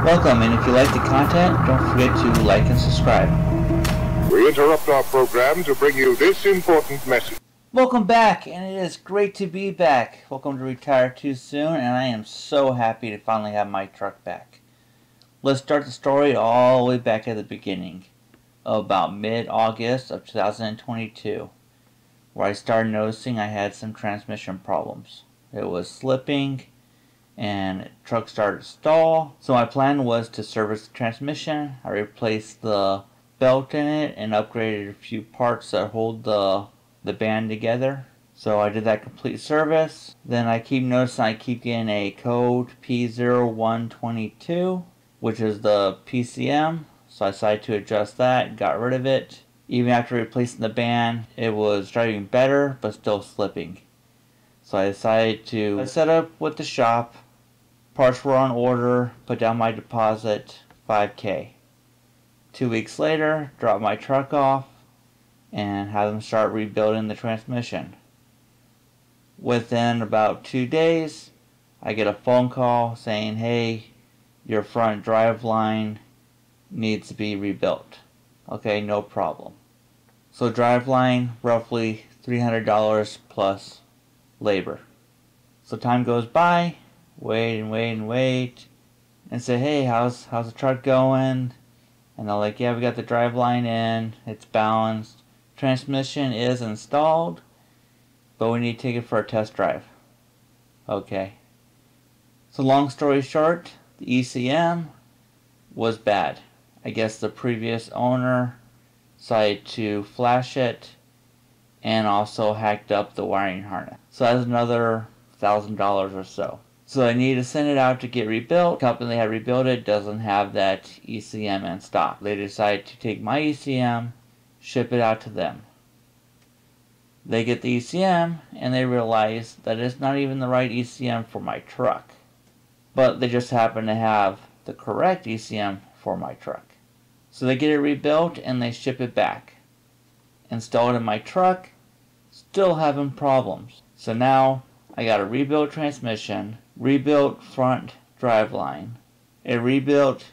Welcome, and if you like the content, don't forget to like and subscribe. We interrupt our program to bring you this important message. Welcome back, and it is great to be back. Welcome to Retire Too Soon, and I am so happy to finally have my truck back. Let's start the story all the way back at the beginning, about mid-August of 2022, where I started noticing I had some transmission problems. It was slipping, and the truck started to stall. So my plan was to service the transmission. I replaced the belt in it and upgraded a few parts that hold the band together. So I did that complete service. Then I keep noticing I keep getting a code P0122, which is the PCM. So I decided to adjust that, got rid of it. Even after replacing the band, it was driving better, but still slipping. So I decided to set up with the shop. Parts were on order, put down my deposit, $5K. 2 weeks later, dropped my truck off and had them start rebuilding the transmission. Within about 2 days, I get a phone call saying, hey, your front drive line needs to be rebuilt. Okay, no problem. So drive line, roughly $300 plus labor. So time goes by, wait and say, hey, how's the truck going? And they're like, yeah, we got the drive line in, it's balanced, transmission is installed, but we need to take it for a test drive. Okay. So long story short, the ECM was bad. I guess the previous owner decided to flash it and also hacked up the wiring harness. So that's another $1,000 or so. So I need to send it out to get rebuilt. The company that had rebuilt it doesn't have that ECM in stock. They decided to take my ECM, ship it out to them. They get the ECM and they realize that it's not even the right ECM for my truck. But they just happen to have the correct ECM for my truck. So they get it rebuilt and they ship it back. Install it in my truck, still having problems. So now I got a rebuilt transmission, rebuilt front driveline, a rebuilt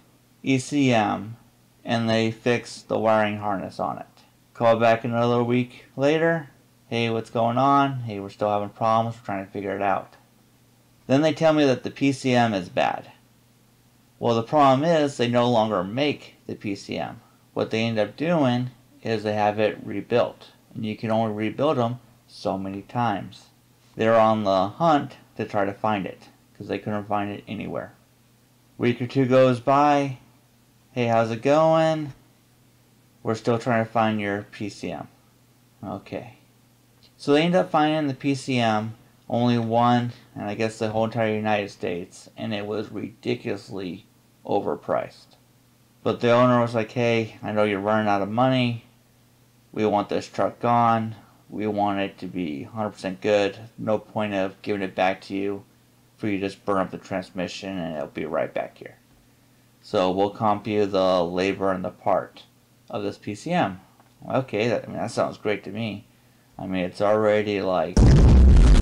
ECM, and they fixed the wiring harness on it. Call back another week later. Hey, what's going on? Hey, we're still having problems. We're trying to figure it out. Then they tell me that the PCM is bad. Well, the problem is they no longer make the PCM. What they end up doing is they have it rebuilt. And you can only rebuild them so many times. They're on the hunt to try to find it because they couldn't find it anywhere. Week or two goes by. Hey, how's it going? We're still trying to find your PCM. Okay. So they end up finding the PCM, only one, and I guess the whole entire United States, and it was ridiculously overpriced. But the owner was like, hey, I know you're running out of money. We want this truck gone. We want it to be 100% good. No point of giving it back to you for you to just burn up the transmission and it'll be right back here. So we'll comp you the labor and the part of this PCM. Okay, that sounds great to me. I mean, it's already like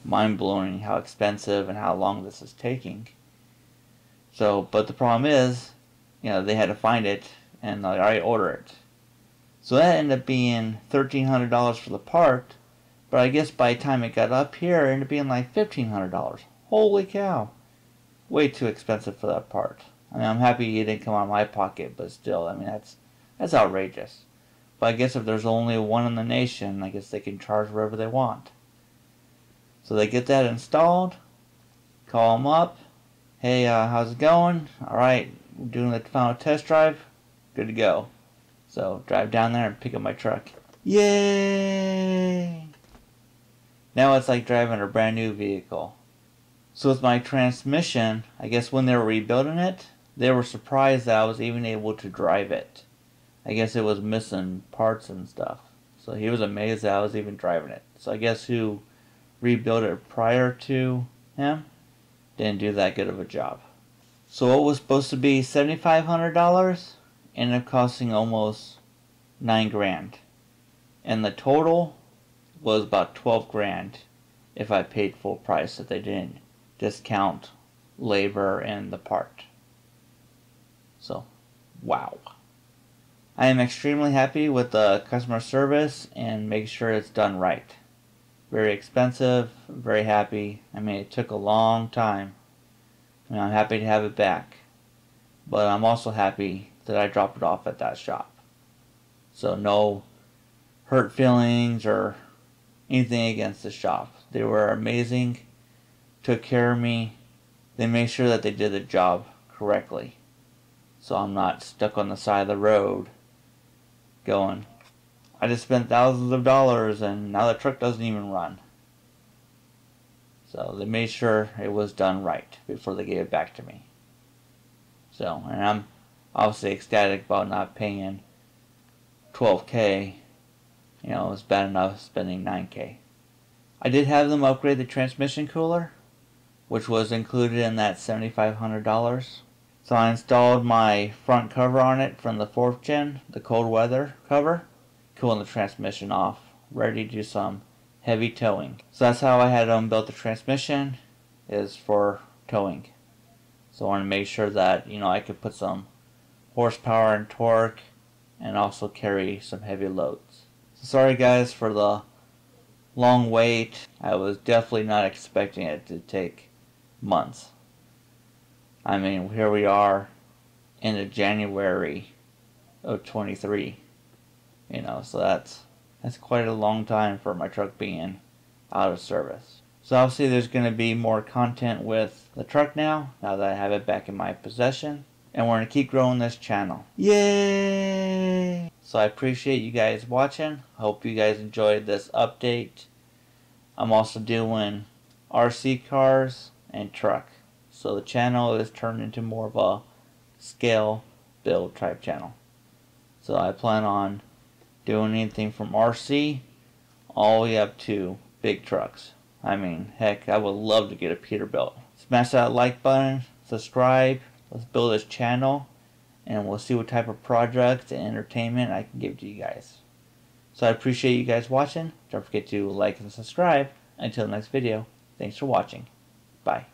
mind-blowing how expensive and how long this is taking. So, but the problem is, they had to find it and they're like, alright, order it. So that ended up being $1,300 for the part, but I guess by the time it got up here, it ended up being like $1,500. Holy cow. Way too expensive for that part. I mean, I'm happy it didn't come out of my pocket, but still, I mean, that's outrageous. But I guess if there's only one in the nation, I guess they can charge whatever they want. So they get that installed, call them up, hey, how's it going? Alright, we're doing the final test drive, good to go. So drive down there and pick up my truck. Yay! Now it's like driving a brand new vehicle. So with my transmission, I guess when they were rebuilding it, they were surprised that I was even able to drive it. I guess it was missing parts and stuff. So he was amazed that I was even driving it. So I guess who rebuilt it prior to him didn't do that good of a job. So what was supposed to be $7,500 ended up costing almost $9,000. And the total was about $12,000 if I paid full price, if they didn't discount labor and the part. So, wow. I am extremely happy with the customer service and make sure it's done right. Very expensive, very happy. I mean, it took a long time. And I'm happy to have it back. But I'm also happy that I dropped it off at that shop. So no hurt feelings or anything against the shop. They were amazing, took care of me. They made sure that they did the job correctly. So I'm not stuck on the side of the road going, I just spent thousands of dollars and now the truck doesn't even run. So they made sure it was done right before they gave it back to me. So, and I'm obviously ecstatic about not paying $12K. You know, it's bad enough spending $9K. I did have them upgrade the transmission cooler, which was included in that $7,500. So I installed my front cover on it from the 4th gen, the cold weather cover, cooling the transmission off, ready to do some heavy towing. So that's how I had them built the transmission, is for towing. So I want to make sure that, you know, I could put some horsepower and torque and also carry some heavy loads. So sorry guys for the long wait. I was definitely not expecting it to take months. I mean, here we are into January of 23. You know, so that's quite a long time for my truck being out of service. So obviously there's going to be more content with the truck now that I have it back in my possession. And we're going to keep growing this channel. Yay! So I appreciate you guys watching. I hope you guys enjoyed this update. I'm also doing RC cars and truck. So the channel is turned into more of a scale build type channel. So I plan on doing anything from RC all the way up to big trucks. I mean, heck, I would love to get a Peterbilt. Smash that like button, subscribe, let's build this channel, and we'll see what type of projects and entertainment I can give to you guys. So I appreciate you guys watching. Don't forget to like and subscribe. Until the next video, thanks for watching. Bye.